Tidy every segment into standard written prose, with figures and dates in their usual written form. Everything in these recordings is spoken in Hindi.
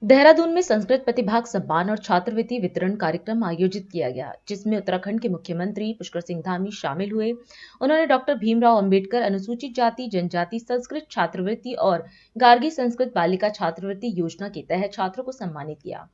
देहरादून में संस्कृत प्रतिभाग सम्मान और छात्रवृत्ति वितरण कार्यक्रम आयोजित किया गया, जिसमें उत्तराखंड के मुख्यमंत्री पुष्कर सिंह धामी शामिल हुए। उन्होंने डॉक्टर भीमराव अंबेडकर अनुसूचित जाति जनजाति संस्कृत छात्रवृत्ति और गार्गी संस्कृत बालिका छात्रवृत्ति योजना के तहत छात्रों को सम्मानित किया।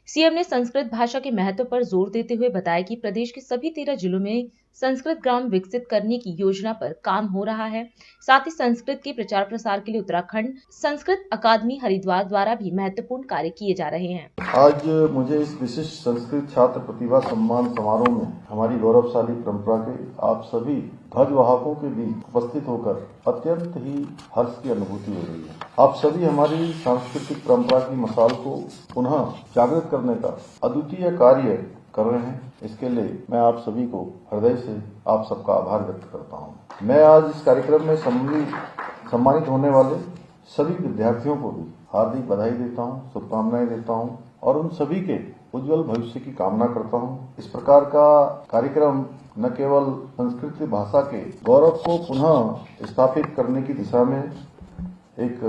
सीएम ने संस्कृत भाषा के महत्व पर जोर देते हुए बताया कि प्रदेश के सभी 13 जिलों में संस्कृत ग्राम विकसित करने की योजना पर काम हो रहा है। साथ ही संस्कृत के प्रचार प्रसार के लिए उत्तराखंड संस्कृत अकादमी हरिद्वार द्वारा भी महत्वपूर्ण कार्य किए जा रहे हैं। आज मुझे इस विशिष्ट संस्कृत छात्र प्रतिभा सम्मान समारोह में हमारी गौरवशाली परंपरा के आप सभी ध्वजवाहकों के बीच उपस्थित होकर अत्यंत ही हर्ष की अनुभूति हो रही है। आप सभी हमारी सांस्कृतिक परंपरा की मसाल को पुनः जागृत करने का अद्वितीय कार्य कर रहे हैं। इसके लिए मैं आप सभी को हृदय से आप सबका आभार व्यक्त करता हूं। मैं आज इस कार्यक्रम में सम्मानित होने वाले सभी विद्यार्थियों को भी हार्दिक बधाई देता हूं, शुभकामनाएं देता हूं और उन सभी के उज्जवल भविष्य की कामना करता हूं। इस प्रकार का कार्यक्रम न केवल संस्कृत भाषा के गौरव को पुनः स्थापित करने की दिशा में एक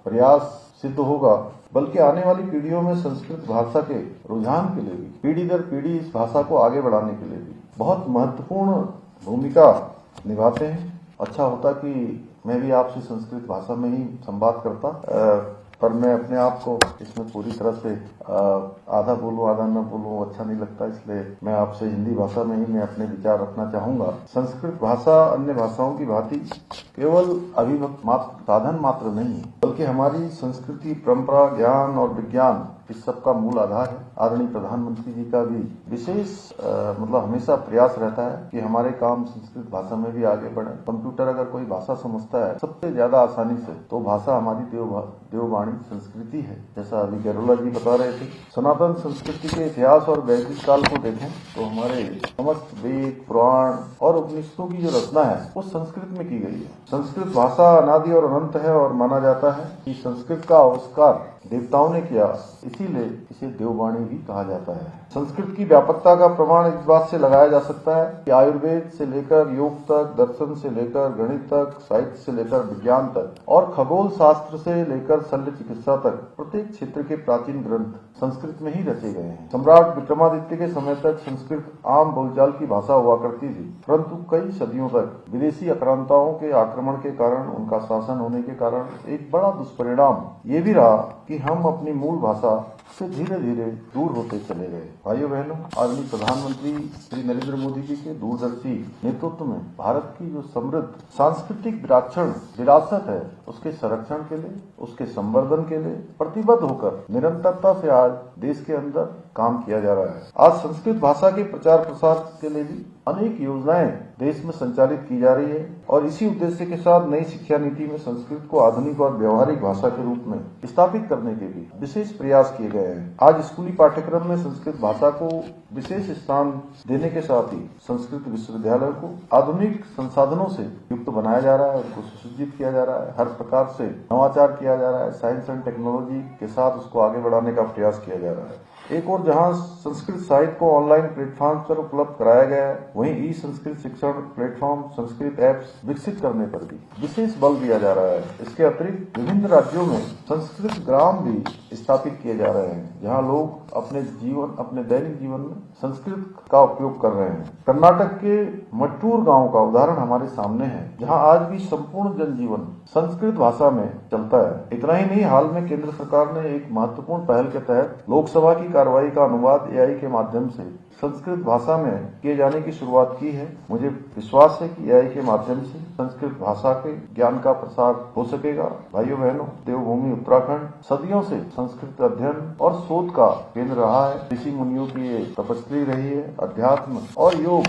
प्रयास सिद्ध होगा, बल्कि आने वाली पीढ़ियों में संस्कृत भाषा के रुझान के लिए भी, पीढ़ी दर पीढ़ी इस भाषा को आगे बढ़ाने के लिए भी बहुत महत्वपूर्ण भूमिका निभाते हैं। अच्छा होता कि मैं भी आपसे संस्कृत भाषा में ही संवाद करता, पर मैं अपने आप को इसमें पूरी तरह से आधा बोलूं आधा न बोलूं अच्छा नहीं लगता, इसलिए मैं आपसे हिंदी भाषा में ही मैं अपने विचार रखना चाहूंगा। संस्कृत भाषा अन्य भाषाओं की भांति केवल अभिव्यक्ति मात्र साधन मात्र नहीं है, बल्कि हमारी संस्कृति, परंपरा, ज्ञान और विज्ञान इस सब का मूल आधार है। आदरणीय प्रधानमंत्री जी का भी विशेष हमेशा प्रयास रहता है कि हमारे काम संस्कृत भाषा में भी आगे बढ़े। कंप्यूटर अगर कोई भाषा समझता है सबसे ज्यादा आसानी से, तो भाषा हमारी देववाणी संस्कृति है। जैसा अभी गैरोला जी बता रहे थे, सनातन संस्कृति के इतिहास और वैदिक काल को देखें तो हमारे समस्त वेद, पुराण और उपनिषदों की जो रचना है वो संस्कृत में की गई है। संस्कृत भाषा अनादि और अनंत है और माना जाता है कि संस्कृत का आविष्कार देवताओं ने किया, इसीलिए इसे देववाणी भी कहा जाता है। संस्कृत की व्यापकता का प्रमाण इस बात से लगाया जा सकता है कि आयुर्वेद से लेकर योग तक, दर्शन से लेकर गणित तक, साहित्य से लेकर विज्ञान तक और खगोल शास्त्र से लेकर शल्य चिकित्सा तक प्रत्येक क्षेत्र के प्राचीन ग्रंथ संस्कृत में ही रचे गए हैं। सम्राट विक्रमादित्य के समय तक संस्कृत आम बोलचाल की भाषा हुआ करती थी, परंतु कई सदियों तक विदेशी आक्रांताओं के आक्रमण के कारण, उनका शासन होने के कारण एक बड़ा दुष्परिणाम ये भी रहा कि हम अपनी मूल भाषा से धीरे धीरे दूर होते चले गए। भाइयों बहनों, आदरणीय प्रधानमंत्री श्री नरेंद्र मोदी जी के दूरदर्शी नेतृत्व में भारत की जो समृद्ध सांस्कृतिक विरासत है, उसके संरक्षण के लिए, उसके संवर्धन के लिए प्रतिबद्ध होकर निरंतरता से आज देश के अंदर काम किया जा रहा है। आज संस्कृत भाषा के प्रचार प्रसार के लिए भी अनेक योजनाएं देश में संचालित की जा रही है और इसी उद्देश्य के साथ नई शिक्षा नीति में संस्कृत को आधुनिक और व्यवहारिक भाषा के रूप में स्थापित करने के भी विशेष प्रयास किए गए हैं। आज स्कूली पाठ्यक्रम में संस्कृत भाषा को विशेष स्थान देने के साथ ही संस्कृत विश्वविद्यालय को आधुनिक संसाधनों से युक्त बनाया जा रहा है, उनको सुसज्जित किया जा रहा है, हर प्रकार से नवाचार किया जा रहा है, साइंस एंड टेक्नोलॉजी के साथ उसको आगे बढ़ाने का प्रयास किया जा रहा है। एक और जहां संस्कृत साहित्य को ऑनलाइन प्लेटफॉर्म पर उपलब्ध कराया गया है, वहीं ई संस्कृत शिक्षण प्लेटफॉर्म, संस्कृत ऐप्स विकसित करने पर भी विशेष बल दिया जा रहा है। इसके अतिरिक्त विभिन्न राज्यों में संस्कृत ग्राम भी स्थापित किए जा रहे हैं, जहां लोग अपने दैनिक जीवन में संस्कृत का उपयोग कर रहे हैं। कर्नाटक के मट्टूर गांव का उदाहरण हमारे सामने है, जहां आज भी संपूर्ण जनजीवन संस्कृत भाषा में चलता है। इतना ही नहीं, हाल में केंद्र सरकार ने एक महत्वपूर्ण पहल के तहत लोकसभा की कार्रवाई का अनुवाद एआई के माध्यम से संस्कृत भाषा में किए जाने की शुरुआत की है। मुझे विश्वास है कि एआई के माध्यम से संस्कृत भाषा के ज्ञान का प्रसार हो सकेगा। भाइयों बहनों, देवभूमि उत्तराखंड सदियों से संस्कृत अध्ययन और शोध का केंद्र रहा है। ऋषि मुनियों की ये तपस्वी रही है। अध्यात्म और योग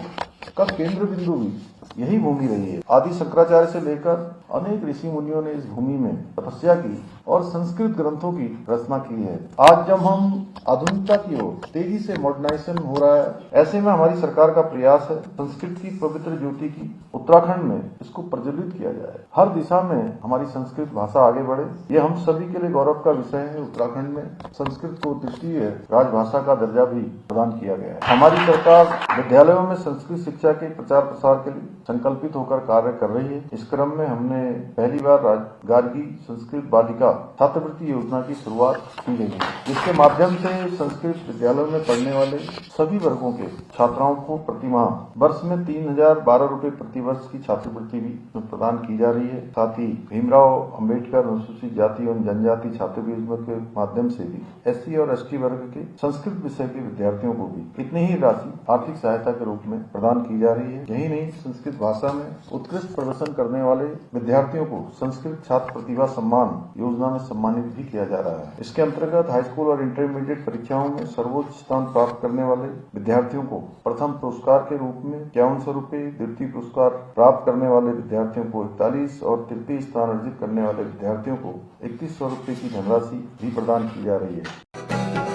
का केंद्र बिंदु भी यही भूमि रही है। आदि शंकराचार्य से लेकर अनेक ऋषि मुनियों ने इस भूमि में तपस्या की और संस्कृत ग्रंथों की रचना की है। आज जब हम आधुनिकता की ओर तेजी से मॉडर्नाइजेशन हो रहा है, ऐसे में हमारी सरकार का प्रयास है संस्कृत की पवित्र ज्योति की उत्तराखंड में इसको प्रज्वलित किया जाए। हर दिशा में हमारी संस्कृत भाषा आगे बढ़े, ये हम सभी के लिए गौरव का विषय है। उत्तराखंड में संस्कृत को तृतीय राजभाषा का दर्जा भी प्रदान किया गया है। हमारी सरकार विद्यालयों में संस्कृत शिक्षा के प्रचार प्रसार के लिए संकल्पित होकर कार्य कर रही है। इस क्रम में हमने पहली बार गार्गी संस्कृत बालिका छात्रवृत्ति योजना की शुरुआत की गई है, जिसके माध्यम से संस्कृत विद्यालयों में पढ़ने वाले सभी वर्गों के छात्राओं को प्रतिमाह वर्ष में 3012 रुपए प्रति वर्ष की छात्रवृत्ति भी प्रदान की जा रही है। साथ ही भीमराव अंबेडकर अनुसूचित जाति एवं जनजाति छात्रवृत्ति के माध्यम से भी SC और ST वर्ग के संस्कृत विषय के विद्यार्थियों को भी इतनी ही राशि आर्थिक सहायता के रूप में प्रदान की जा रही है। यही नहीं, संस्कृत भाषा में उत्कृष्ट प्रदर्शन करने वाले विद्यार्थियों को संस्कृत छात्र प्रतिभा सम्मान योजना में सम्मानित भी किया जा रहा है। इसके अंतर्गत हाई स्कूल और इंटरमीडिएट परीक्षाओं में सर्वोच्च स्थान प्राप्त करने वाले विद्यार्थियों को प्रथम पुरस्कार के रूप में 5100 रुपए, द्वितीय पुरस्कार प्राप्त करने वाले विद्यार्थियों को 41 और तृतीय स्थान अर्जित करने वाले विद्यार्थियों को 3100 रुपए की धनराशि भी प्रदान की जा रही है।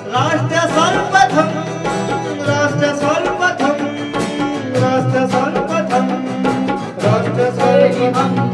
राष्ट्र सर्वप्रथम, राष्ट्र सर्वप्रथम, राष्ट्र सर्वप्रथम, राष्ट्र सर्वप्रथम।